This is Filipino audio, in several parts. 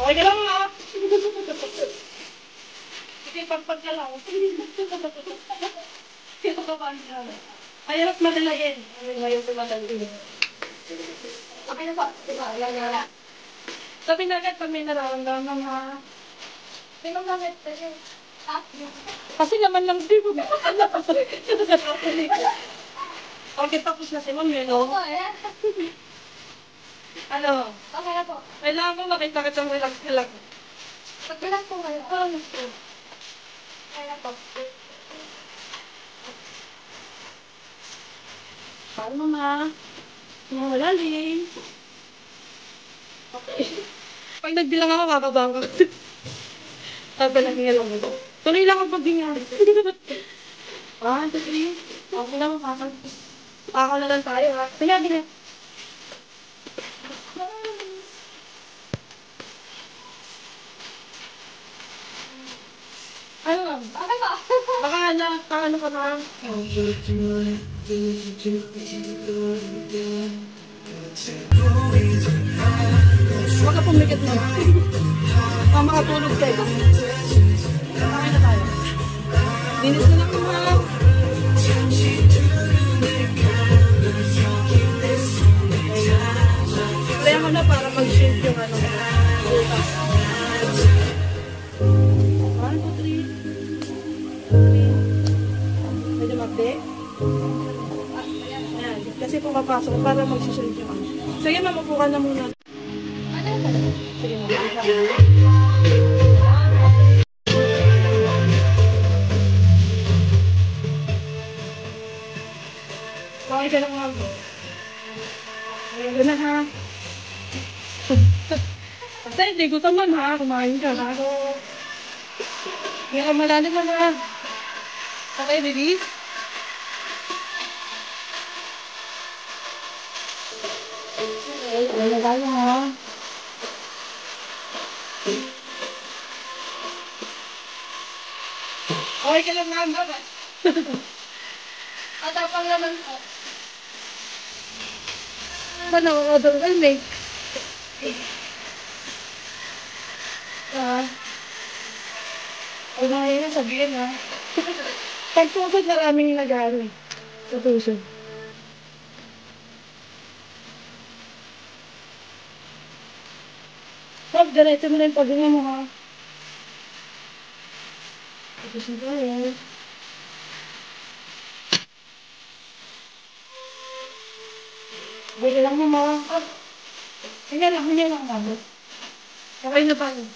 Okay ka lang ha? Sige, pagpag ka lang. Sino ka ba niya? Mahirap madalayin. Mahirap madalayin. Okay na po. Diba? Sabi na agad pag may nararamdaman ha. Tingnan namin. Kasi naman lang di mo. Okay, tapos na si Ma'am, no? Ano? Okay na po. Kailangan ko makita kitang relax ka lang. Pag-relax po kayo. Okay na po. Paano ma? Malalim. Okay. Pag nagbilang ako, kakabang ko. Tabalangin lang ito. Tuloy lang ang pagdingan. 1, 2, 3. Okay na, makakal. Makakal na lang tayo, ha? Sige, sige. Ano? Okay po. Baka ano ka na? Huwag ka pumikit na. Makatulog tayo. Okay na tayo. Linis na lang mga. Kaya ko na para mag-shift yung ano. 1, 2, 3. Medyo mabde. Ayan. Kasi pumapasok para mag-shift yung ano. Sige, mamupukan na muna. Sige, mamupukan na. Okay ka lang mga. Ayun na ha. Basta hindi ko taman ha. Kumain ka ha. Hindi ka malalim na ha. Okay, release. Okay, ayun na tayo ha. Okay ka lang ha. Atapang naman po. Paano ako doon ka make? Huwag na ngayon na sabihin ha. Pagtusod maraming nag-aaral. Sa tusod. Huwag, diretso mo na yung paghinga mo ha. Tusod na yun. Bili lang mo mga. Hindi lang ako. Okay na ba yun?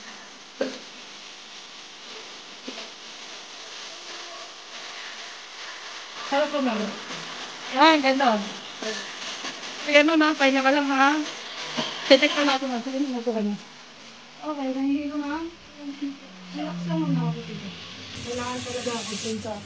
Sarap po naman. Yan, gano'n. Gano'n na, pahinga ka lang ha. Titik ka natin ha. Sige na ka na. Okay, nahihi ko ha. Relax lang muna ako dito. Kailangan talaga ako dito sa...